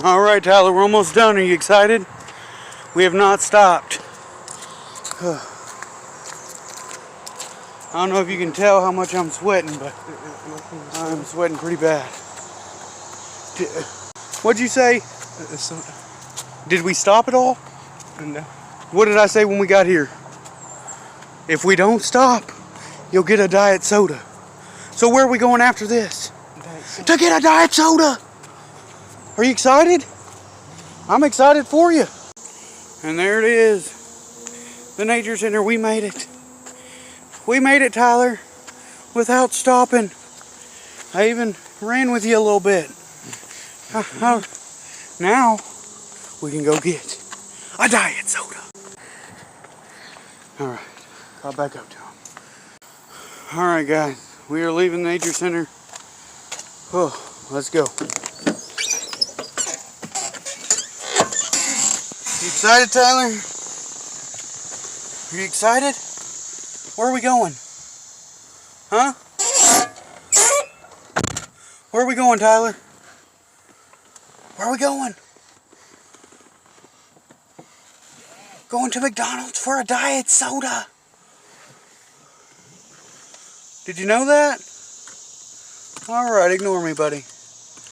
All right, Tyler, we're almost done. Are you excited? We have not stopped. I don't know if you can tell how much I'm sweating, but I'm sweating pretty bad. What'd you say? Did we stop at all? No. What did I say when we got here? If we don't stop, you'll get a diet soda. So where are we going after this? To get a diet soda! Are you excited? I'm excited for you. And there it is. The nature center, we made it. We made it, Tyler, without stopping. I even ran with you a little bit. Now, we can go get a diet soda. All right, got back up to him. All right, guys, we are leaving the nature center. Oh, let's go. You excited, Tyler? Are you excited? Where are we going? Huh? Where are we going, Tyler? Where are we going? Going to McDonald's for a diet soda. Did you know that? All right, ignore me, buddy.